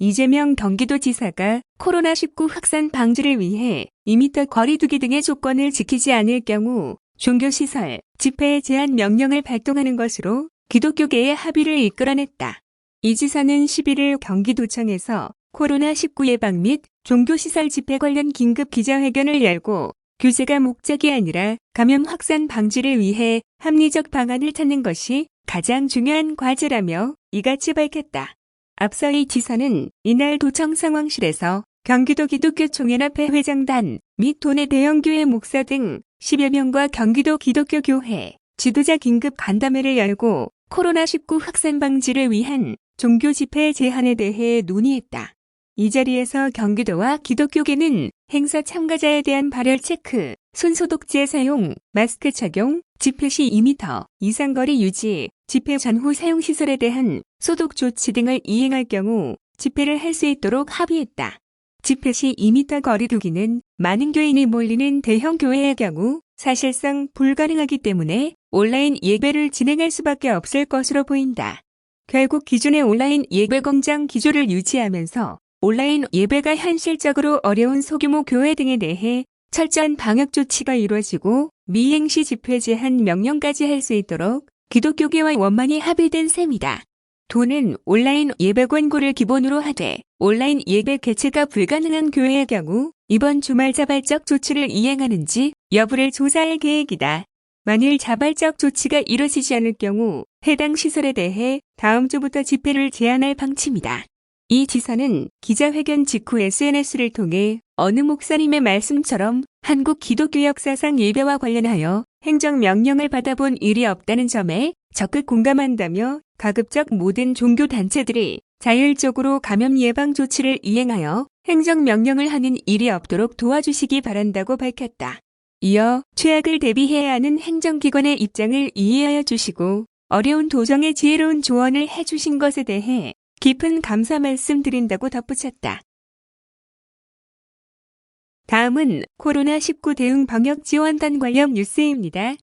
이재명 경기도지사가 코로나19 확산 방지를 위해 2m 거리두기 등의 조건을 지키지 않을 경우 종교시설, 집회 제한 명령을 발동하는 것으로 기독교계의 합의를 이끌어냈다. 이 지사는 11일 경기도청에서 코로나19 예방 및 종교시설 집회 관련 긴급 기자회견을 열고 규제가 목적이 아니라 감염 확산 방지를 위해 합리적 방안을 찾는 것이 가장 중요한 과제라며 이같이 밝혔다. 앞서 이 지사는 이날 도청 상황실에서 경기도 기독교총연합회 회장단 및 도내 대형교회 목사 등 10여 명과 경기도 기독교교회 지도자 긴급 간담회를 열고 코로나19 확산 방지를 위한 종교 집회 제한에 대해 논의했다. 이 자리에서 경기도와 기독교계는 행사 참가자에 대한 발열 체크, 손소독제 사용, 마스크 착용, 집회 시 2m 이상 거리 유지, 집회 전후 사용시설에 대한 소독 조치 등을 이행할 경우 집회를 할 수 있도록 합의했다. 집회 시 2m 거리 두기는 많은 교인이 몰리는 대형 교회의 경우 사실상 불가능하기 때문에 온라인 예배를 진행할 수밖에 없을 것으로 보인다. 결국 기존의 온라인 예배 공장 기조를 유지하면서 온라인 예배가 현실적으로 어려운 소규모 교회 등에 대해 철저한 방역 조치가 이루어지고 미행 시 집회 제한 명령까지 할 수 있도록 기독교계와 원만히 합의된 셈이다. 도는 온라인 예배 권고를 기본으로 하되 온라인 예배 개최가 불가능한 교회의 경우 이번 주말 자발적 조치를 이행하는지 여부를 조사할 계획이다. 만일 자발적 조치가 이뤄지지 않을 경우 해당 시설에 대해 다음 주부터 집회를 제한할 방침이다. 이 지사는 기자회견 직후 SNS를 통해 어느 목사님의 말씀처럼 한국 기독교 역사상 예배와 관련하여 행정명령을 받아본 일이 없다는 점에 적극 공감한다며 가급적 모든 종교단체들이 자율적으로 감염 예방 조치를 이행하여 행정명령을 하는 일이 없도록 도와주시기 바란다고 밝혔다. 이어 최악을 대비해야 하는 행정기관의 입장을 이해하여 주시고 어려운 도정의 지혜로운 조언을 해주신 것에 대해 깊은 감사 말씀드린다고 덧붙였다. 다음은 코로나19 대응 방역 지원단 관련 뉴스입니다.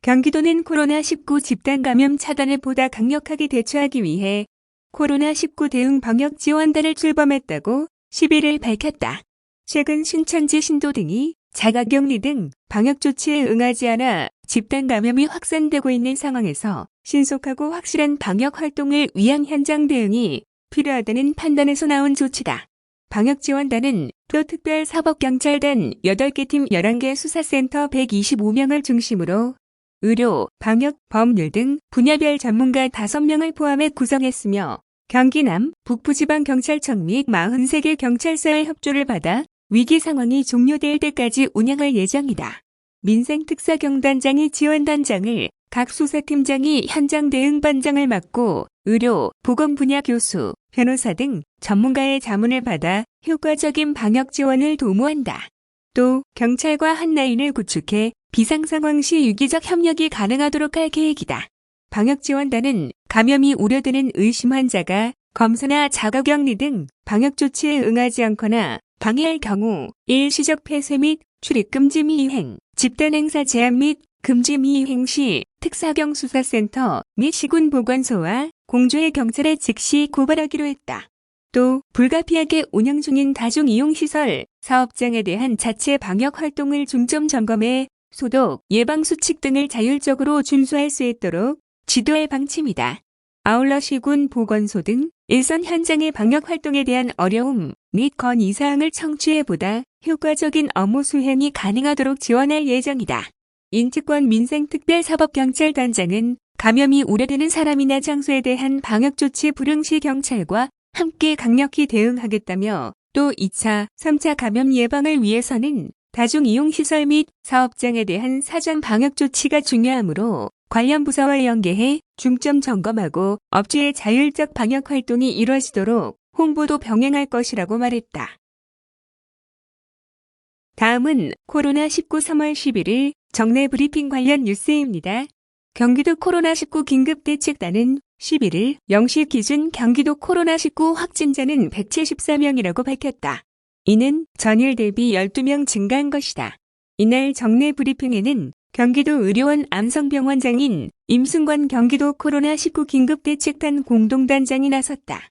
경기도는 코로나19 집단 감염 차단을 보다 강력하게 대처하기 위해 코로나19 대응 방역 지원단을 출범했다고 11일 밝혔다. 최근 신천지 신도 등이 자가격리 등 방역 조치에 응하지 않아 집단 감염이 확산되고 있는 상황에서 신속하고 확실한 방역 활동을 위한 현장 대응이 필요하다는 판단에서 나온 조치다. 방역지원단은 또 특별사법경찰단 8개 팀 11개 수사센터 125명을 중심으로 의료, 방역, 법률 등 분야별 전문가 5명을 포함해 구성했으며 경기 남, 북부지방경찰청 및 43개 경찰서의 협조를 받아 위기 상황이 종료될 때까지 운영할 예정이다. 민생특사경단장이 지원단장을, 각 수사팀장이 현장 대응반장을 맡고 의료, 보건 분야 교수, 변호사 등 전문가의 자문을 받아 효과적인 방역 지원을 도모한다. 또 경찰과 한 라인을 구축해 비상상황 시 유기적 협력이 가능하도록 할 계획이다. 방역지원단은 감염이 우려되는 의심 환자가 검사나 자가격리 등 방역 조치에 응하지 않거나 방해할 경우 일시적 폐쇄 및 출입금지 미이행, 집단행사 제한 및 금지 미이행 시 특사경수사센터 및 시군보건소와 공조의 경찰에 즉시 고발하기로 했다. 또 불가피하게 운영 중인 다중이용시설, 사업장에 대한 자체 방역 활동을 중점 점검해 소독, 예방수칙 등을 자율적으로 준수할 수 있도록 지도할 방침이다. 아울러 시군 보건소 등 일선 현장의 방역 활동에 대한 어려움 및 건의사항을 청취해 보다 효과적인 업무 수행이 가능하도록 지원할 예정이다. 인특권 민생특별사법경찰단장은 감염이 우려되는 사람이나 장소에 대한 방역조치 불응 시 경찰과 함께 강력히 대응하겠다며 또 2차, 3차 감염 예방을 위해서는 다중이용시설 및 사업장에 대한 사전 방역조치가 중요하므로 관련 부서와 연계해 중점 점검하고 업주의 자율적 방역 활동이 이루어지도록 홍보도 병행할 것이라고 말했다. 다음은 코로나19 3월 11일 정례 브리핑 관련 뉴스입니다. 경기도 코로나19 긴급대책단은 11일 0시 기준 경기도 코로나19 확진자는 174명이라고 밝혔다. 이는 전일 대비 12명 증가한 것이다. 이날 정례 브리핑에는 경기도 의료원 암성병원장인 임승관 경기도 코로나19 긴급대책단 공동단장이 나섰다.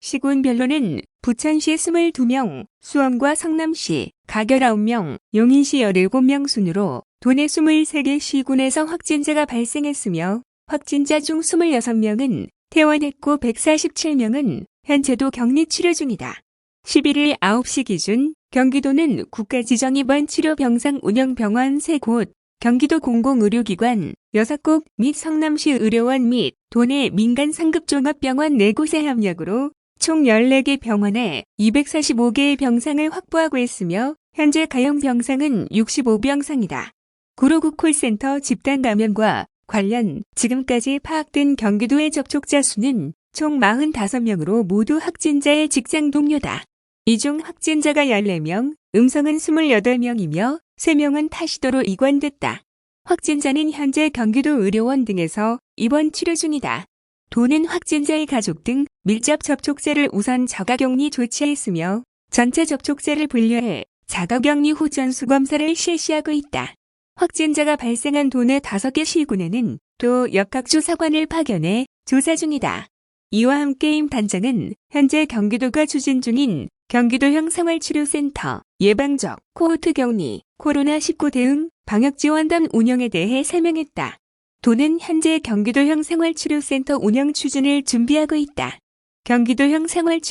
시군별로는 부천시 22명, 수원과 성남시, 가결 9명, 용인시 17명 순으로 도내 23개 시군에서 확진자가 발생했으며 확진자 중 26명은 퇴원했고 147명은 현재도 격리 치료 중이다. 11일 9시 기준 경기도는 국가지정입원치료병상 운영병원 3곳, 경기도 공공의료기관 6곳 및 성남시 의료원 및 도내 민간 상급종합병원 4곳의 협력으로 총 14개 병원에 245개의 병상을 확보하고 있으며 현재 가용 병상은 65병상이다. 구로구 콜센터 집단 감염과 관련 지금까지 파악된 경기도의 접촉자 수는 총 45명으로 모두 확진자의 직장 동료다. 이 중 확진자가 14명, 음성은 28명이며 3명은 타시도로 이관됐다. 확진자는 현재 경기도 의료원 등에서 입원 치료 중이다. 도는 확진자의 가족 등 밀접 접촉자를 우선 자가격리 조치했으며 전체 접촉자를 분류해 자가격리 후 전수검사를 실시하고 있다. 확진자가 발생한 도내 5개 시군에는 또 역학조사관을 파견해 조사 중이다. 이와 함께 임 단장은 현재 경기도가 추진 중인 경기도형 생활치료센터, 예방적, 코호트 격리, 코로나19 대응, 방역지원단 운영에 대해 설명했다. 도는 현재 경기도형 생활치료센터 운영 추진을 준비하고 있다. 경기도형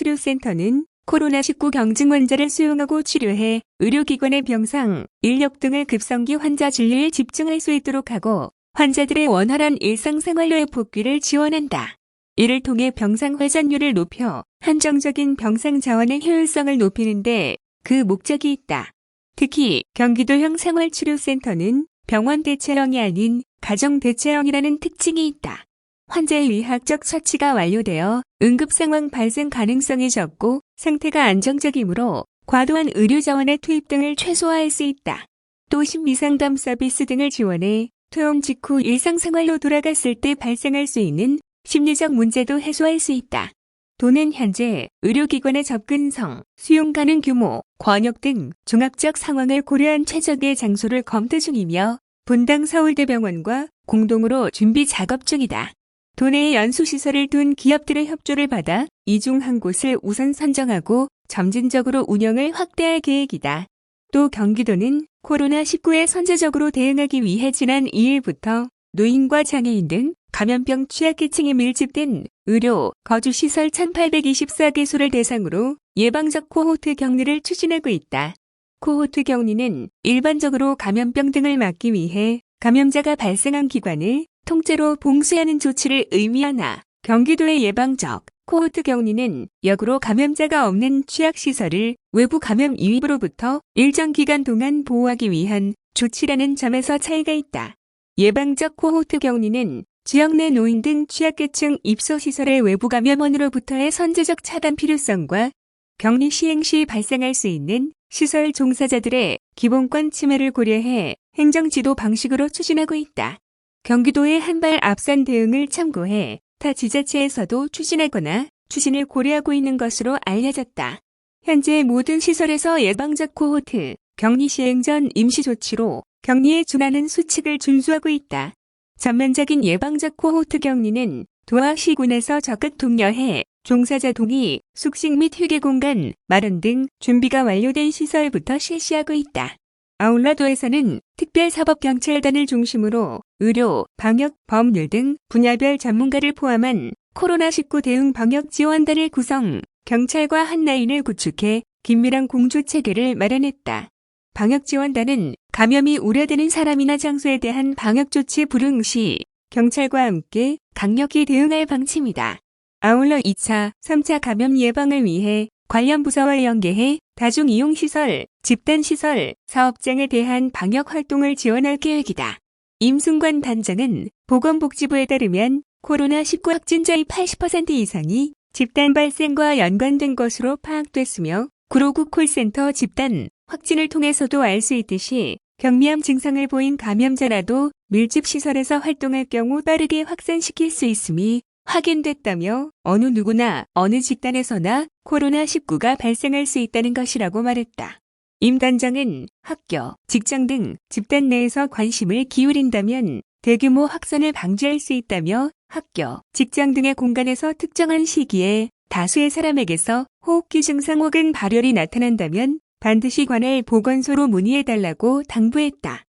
생활치료센터는 코로나19 경증 환자를 수용하고 치료해 의료기관의 병상, 인력 등을 급성기 환자 진료에 집중할 수 있도록 하고 환자들의 원활한 일상생활로의 복귀를 지원한다. 이를 통해 병상 회전율을 높여 한정적인 병상 자원의 효율성을 높이는 데 그 목적이 있다. 특히 경기도형 생활치료센터는 병원 대체형이 아닌 가정 대체형이라는 특징이 있다. 환자의 의학적 처치가 완료되어 응급 상황 발생 가능성이 적고 상태가 안정적이므로 과도한 의료 자원의 투입 등을 최소화할 수 있다. 또 심리상담 서비스 등을 지원해 퇴원 직후 일상생활로 돌아갔을 때 발생할 수 있는 심리적 문제도 해소할 수 있다. 도는 현재 의료기관의 접근성, 수용 가능 규모, 권역 등 종합적 상황을 고려한 최적의 장소를 검토 중이며 분당 서울대병원과 공동으로 준비 작업 중이다. 도내에 연수시설을 둔 기업들의 협조를 받아 이 중 한 곳을 우선 선정하고 점진적으로 운영을 확대할 계획이다. 또 경기도는 코로나19에 선제적으로 대응하기 위해 지난 2일부터 노인과 장애인 등 감염병 취약계층이 밀집된 의료, 거주시설 1824개소를 대상으로 예방적 코호트 격리를 추진하고 있다. 코호트 격리는 일반적으로 감염병 등을 막기 위해 감염자가 발생한 기관을 통째로 봉쇄하는 조치를 의미하나 경기도의 예방적 코호트 격리는 역으로 감염자가 없는 취약시설을 외부 감염 유입으로부터 일정 기간 동안 보호하기 위한 조치라는 점에서 차이가 있다. 예방적 코호트 격리는 지역 내 노인 등 취약계층 입소시설의 외부 감염원으로부터의 선제적 차단 필요성과 격리 시행 시 발생할 수 있는 시설 종사자들의 기본권 침해를 고려해 행정지도 방식으로 추진하고 있다. 경기도의 한 발 앞선 대응을 참고해 타 지자체에서도 추진하거나 추진을 고려하고 있는 것으로 알려졌다. 현재 모든 시설에서 예방적 코호트, 격리 시행 전 임시조치로 격리에 준하는 수칙을 준수하고 있다. 전면적인 예방적 코호트 격리는 도와 시군에서 적극 독려해 종사자 동의, 숙식 및 휴게 공간, 마련 등 준비가 완료된 시설부터 실시하고 있다. 아울러 도에서는 특별사법경찰단을 중심으로 의료, 방역, 법률 등 분야별 전문가를 포함한 코로나19 대응 방역지원단을 구성, 경찰과 한라인을 구축해 긴밀한 공조체계를 마련했다. 방역지원단은 감염이 우려되는 사람이나 장소에 대한 방역조치 불응 시 경찰과 함께 강력히 대응할 방침이다. 아울러 2차, 3차 감염 예방을 위해 관련 부서와 연계해 다중이용시설, 집단시설, 사업장에 대한 방역활동을 지원할 계획이다. 임승관 단장은 보건복지부에 따르면 코로나19 확진자의 80% 이상이 집단 발생과 연관된 것으로 파악됐으며 구로구 콜센터 집단 확진을 통해서도 알 수 있듯이 경미암 증상을 보인 감염자라도 밀집시설에서 활동할 경우 빠르게 확산시킬 수 있음이 확인됐다며 어느 누구나 어느 집단에서나 코로나19가 발생할 수 있다는 것이라고 말했다. 임 단장은 학교, 직장 등 집단 내에서 관심을 기울인다면 대규모 확산을 방지할 수 있다며 학교, 직장 등의 공간에서 특정한 시기에 다수의 사람에게서 호흡기 증상 혹은 발열이 나타난다면 반드시 관할 보건소로 문의해달라고 당부했다.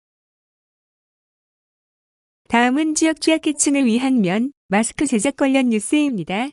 다음은 지역 취약계층을 위한 면, 마스크 제작 관련 뉴스입니다.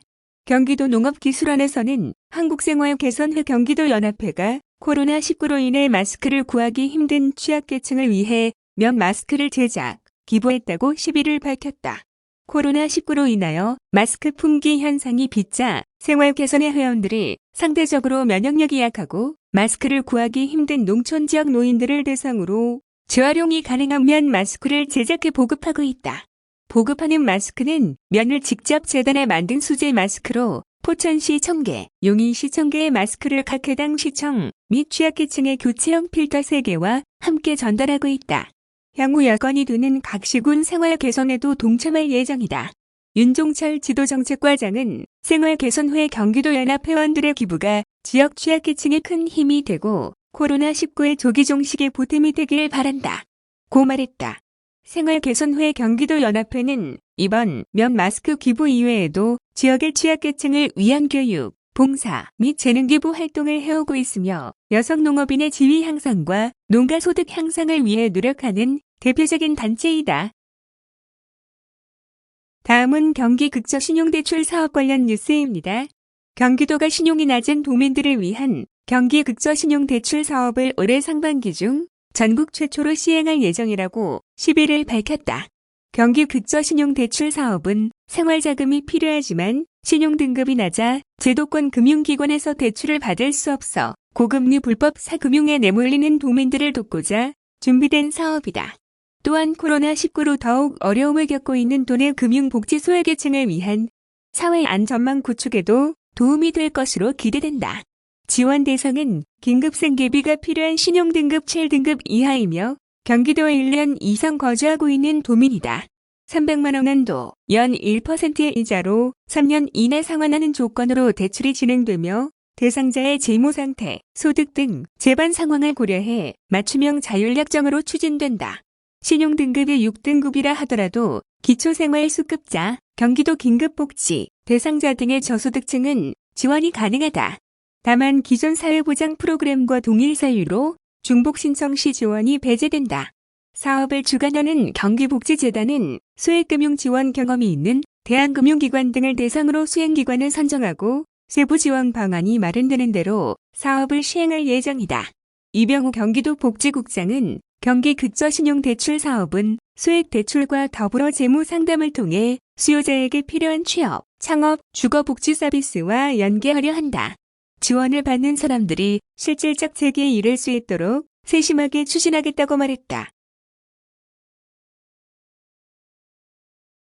경기도 농업기술원에서는 한국생활개선회 경기도연합회가 코로나19로 인해 마스크를 구하기 힘든 취약계층을 위해 면 마스크를 제작, 기부했다고 11일 밝혔다. 코로나19로 인하여 마스크 품귀 현상이 빚자 생활개선회 회원들이 상대적으로 면역력이 약하고 마스크를 구하기 힘든 농촌 지역 노인들을 대상으로 재활용이 가능한 면 마스크를 제작해 보급하고 있다. 보급하는 마스크는 면을 직접 재단해 만든 수제 마스크로 포천시 1000개, 용인시 1000개의 마스크를 각 해당 시청 및 취약계층의 교체형 필터 3개와 함께 전달하고 있다. 향후 여건이 되는 각 시군 생활개선에도 동참할 예정이다. 윤종철 지도정책과장은 생활개선회 경기도연합회원들의 기부가 지역 취약계층에 큰 힘이 되고 코로나19의 조기 종식에 보탬이 되길 바란다. 고 말했다. 생활개선회 경기도연합회는 이번 면 마스크 기부 이외에도 지역의 취약계층을 위한 교육, 봉사 및 재능기부 활동을 해오고 있으며 여성 농업인의 지위 향상과 농가 소득 향상을 위해 노력하는 대표적인 단체이다. 다음은 경기 극저 신용대출 사업 관련 뉴스입니다. 경기도가 신용이 낮은 도민들을 위한 경기 극저 신용대출 사업을 올해 상반기 중 전국 최초로 시행할 예정이라고 11일 밝혔다. 경기 극저 신용대출 사업은 생활자금이 필요하지만 신용등급이 낮아 제도권 금융기관에서 대출을 받을 수 없어 고금리 불법 사금융에 내몰리는 도민들을 돕고자 준비된 사업이다. 또한 코로나19로 더욱 어려움을 겪고 있는 도내 금융복지 소외계층을 위한 사회 안전망 구축에도 도움이 될 것으로 기대된다. 지원 대상은 긴급 생계비가 필요한 신용등급 7등급 이하이며 경기도에 1년 이상 거주하고 있는 도민이다. 300만 원 한도, 연 1%의 이자로 3년 이내 상환하는 조건으로 대출이 진행되며 대상자의 재무 상태, 소득 등 재반 상황을 고려해 맞춤형 자율약정으로 추진된다. 신용등급이 6등급이라 하더라도 기초생활수급자, 경기도 긴급복지, 대상자 등의 저소득층은 지원이 가능하다. 다만 기존 사회보장 프로그램과 동일 사유로 중복 신청 시 지원이 배제된다. 사업을 주관하는 경기복지재단은 소액금융 지원 경험이 있는 대한금융기관 등을 대상으로 수행기관을 선정하고 세부 지원 방안이 마련되는 대로 사업을 시행할 예정이다. 이병우 경기도 복지국장은 경기 극저신용대출 사업은 소액대출과 더불어 재무상담을 통해 수요자에게 필요한 취업, 창업, 주거복지 서비스와 연계하려 한다. 지원을 받는 사람들이 실질적 재기에 이를 수 있도록 세심하게 추진하겠다고 말했다.